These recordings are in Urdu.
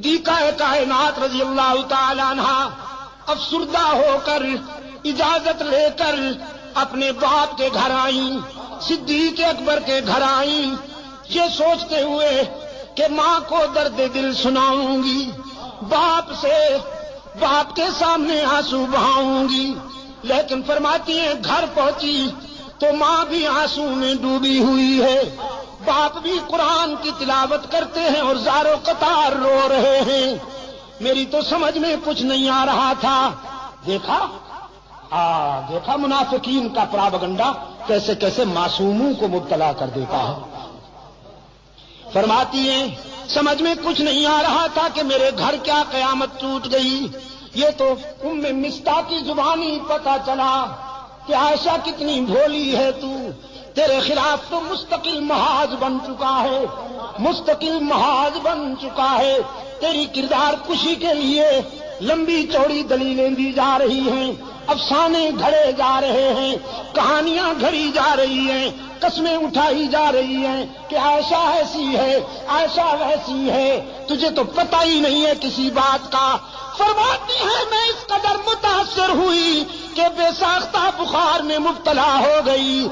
صدیقہ کائنات رضی اللہ تعالی عنہ افسردہ ہو کر اجازت لے کر اپنے باپ کے گھر آئیں، صدیق اکبر کے گھر آئیں، یہ سوچتے ہوئے کہ ماں کو درد دل سناؤں گی، باپ کے سامنے آنسو بہاؤں گی، لیکن فرماتی ہیں گھر پہنچی تو ماں بھی آنسو میں ڈوبی ہوئی ہے، باپ بھی قرآن کی تلاوت کرتے ہیں اور زارو قطار رو رہے ہیں۔ میری تو سمجھ میں کچھ نہیں آ رہا تھا۔ دیکھا منافقین کا پراپگنڈا کیسے کیسے معصوموں کو مبتلا کر دیتا ہے۔ فرماتی ہیں سمجھ میں کچھ نہیں آ رہا تھا کہ میرے گھر کیا قیامت ٹوٹ گئی۔ یہ تو ام مصطح کی زبانی پتہ چلا کہ عائشہ کتنی بھولی ہے تو، تیرے خلاف تو مستقل محاذ بن چکا ہے، مستقل محاذ بن چکا ہے، تیری کردار کشی کے لیے لمبی چوڑی دلیلیں دی جا رہی ہیں، افسانے گھڑے جا رہے ہیں، کہانیاں گھڑی جا رہی ہیں، قسمیں اٹھائی جا رہی ہیں کہ عائشہ ایسی ہے، عائشہ ویسی ہے، تجھے تو پتہ ہی نہیں ہے کسی بات کا۔ فرماتی ہے میں اس قدر متاثر ہوئی کہ بے ساختہ بخار میں مبتلا ہو گئی،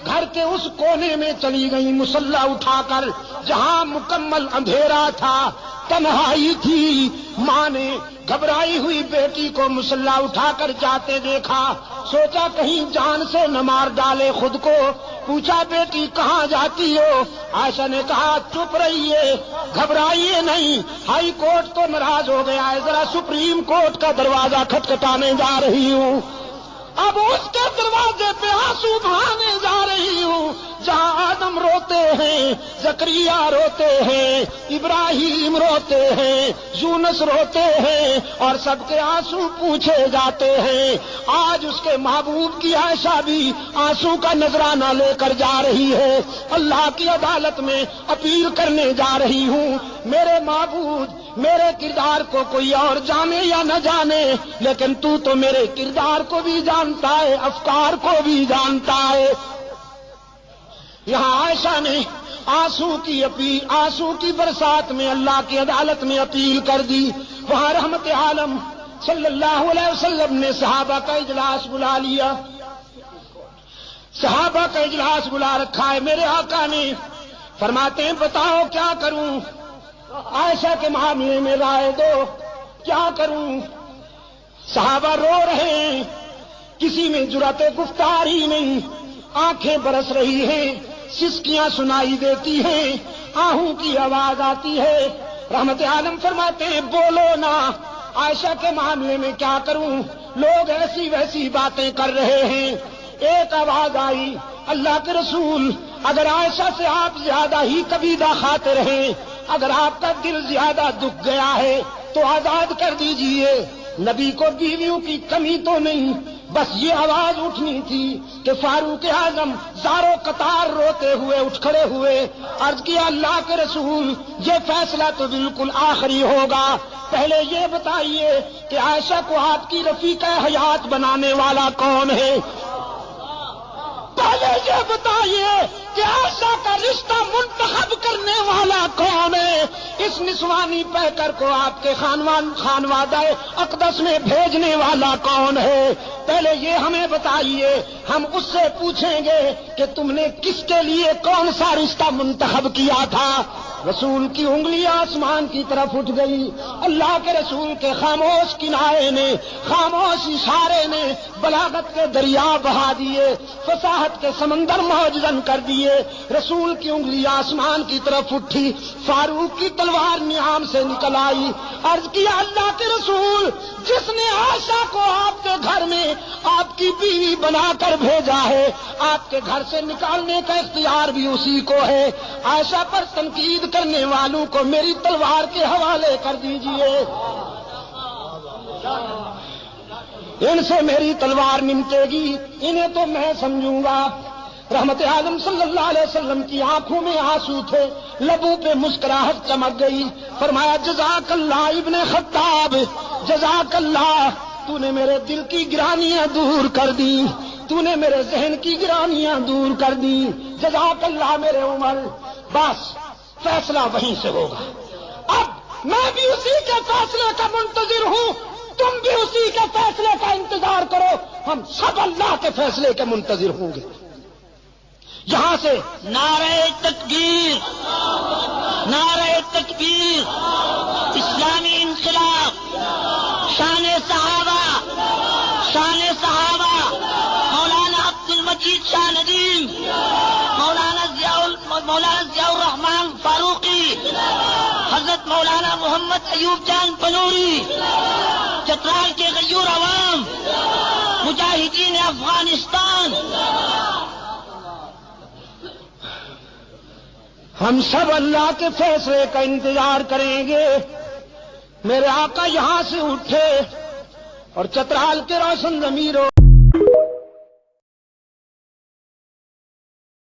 گھر کے اس کونے میں چلی گئی مصلی اٹھا کر جہاں مکمل اندھیرا تھا، تنہائی تھی۔ ماں نے گھبرائی ہوئی بیٹی کو مصلی اٹھا کر جاتے دیکھا، سوچا کہیں جان سے نہ مار ڈالے خود کو، پوچھا بیٹی کہاں جاتی ہو؟ عائشہ نے کہا چپ رہیے، گھبرائیے نہیں، ہائی کورٹ تو ناراض ہو گیا ہے، ذرا سپریم کورٹ کا دروازہ کھٹکھٹانے جا رہی ہوں، اب اس کے دروازے پہ آنسو بہانے جا رہی ہوں جہاں آدم روتے ہیں، زکریا روتے ہیں، ابراہیم روتے ہیں، یونس روتے ہیں، اور سب کے آنسو پوچھے جاتے ہیں۔ آج اس کے محبوب کی عائشہ بھی آنسو کا نذرانہ لے کر جا رہی ہے، اللہ کی عدالت میں اپیل کرنے جا رہی ہوں، میرے معبود میرے کردار کو کوئی اور جانے یا نہ جانے، لیکن تو میرے کردار کو بھی جانتا ہے، افکار کو بھی جانتا ہے۔ یہاں عائشہ نے آنسو کی برسات میں اللہ کی عدالت میں اپیل کر دی، وہاں رحمت عالم صلی اللہ علیہ وسلم نے صحابہ کا اجلاس بلا لیا، صحابہ کا اجلاس بلا رکھا ہے۔ میرے آقا نے فرماتے ہیں بتاؤ کیا کروں، عائشہ کے معاملے میں رائے دو، کیا کروں؟ صحابہ رو رہے ہیں، کسی میں جرأت گفتار ہی نہیں، آنکھیں برس رہی ہیں، سسکیاں سنائی دیتی ہیں، آہوں کی آواز آتی ہے۔ رحمت عالم فرماتے ہیں بولو نا، عائشہ کے معاملے میں کیا کروں؟ لوگ ایسی ویسی باتیں کر رہے ہیں۔ ایک آواز آئی اللہ کے رسول اگر عائشہ سے آپ زیادہ ہی کبیدہ خاطر ہیں، اگر آپ کا دل زیادہ دکھ گیا ہے تو آزاد کر دیجئے، نبی کو بیویوں کی کمی تو نہیں، بس یہ آواز اٹھنی تھی کہ فاروق اعظم زارو قطار روتے ہوئے اٹھ کھڑے ہوئے، عرض کیا اللہ کے رسول یہ فیصلہ تو بالکل آخری ہوگا، پہلے یہ بتائیے کہ عائشہ کو آپ کی رفیقہ حیات بنانے والا کون ہے؟ پہلے یہ بتائیے کہ عائشہ کا رشتہ منتخب کرنے والا کون ہے؟ اس نسوانی پیکر کو آپ کے خانوادہ اقدس میں بھیجنے والا کون ہے؟ پہلے یہ ہمیں بتائیے، ہم اس سے پوچھیں گے کہ تم نے کس کے لیے کون سا رشتہ منتخب کیا تھا۔ رسول کی انگلی آسمان کی طرف اٹھ گئی، اللہ کے رسول کے خاموش کنارے نے، خاموش اشارے نے بلاغت کے دریا بہا دیے، فصاحت کے سمندر موجزن کر دیے۔ رسول کی انگلی آسمان کی طرف اٹھی، فاروق کی تلوار نیام سے نکل آئی، عرض کیا اللہ کے رسول جس نے عائشہ کو آپ کے گھر میں آپ کی بیوی بنا کر بھیجا ہے، آپ کے گھر سے نکالنے کا اختیار بھی اسی کو ہے، عائشہ پر تنقید کرنے والوں کو میری تلوار کے حوالے کر دیجئے، ان سے میری تلوار نمٹے گی، انہیں تو میں سمجھوں گا۔ رحمت عالم صلی اللہ علیہ وسلم کی آنکھوں میں آنسو تھے، لبوں پہ مسکراہٹ چمک گئی، فرمایا جزاک اللہ ابن خطاب، جزاک اللہ، تو نے میرے دل کی گرانیاں دور کر دی، تو نے میرے ذہن کی گرانیاں دور کر دی، جزاک اللہ میرے عمر۔ بس فیصلہ وہیں سے ہوگا۔ اب میں بھی اسی کے فیصلے کا منتظر ہوں، تم بھی اسی کے فیصلے کا انتظار کرو، ہم سب اللہ کے فیصلے کے منتظر ہوں گے۔ یہاں سے نعرہ تکبیر، نعرہ تکبیر، اسلامی انقلاب، شان صحابہ، شان صحابہ، مولانا عبد المجید شاہ ندیم، مولانا ضیاء الرحمان فاروقی، حضرت مولانا محمد ایوب جان پنوری، چترال کے غیور عوام، مجاہدین افغانستان، ہم سب اللہ کے فیصلے کا انتظار کریں گے۔ میرے آقا یہاں سے اٹھے اور چترال کے روشن ضمیروں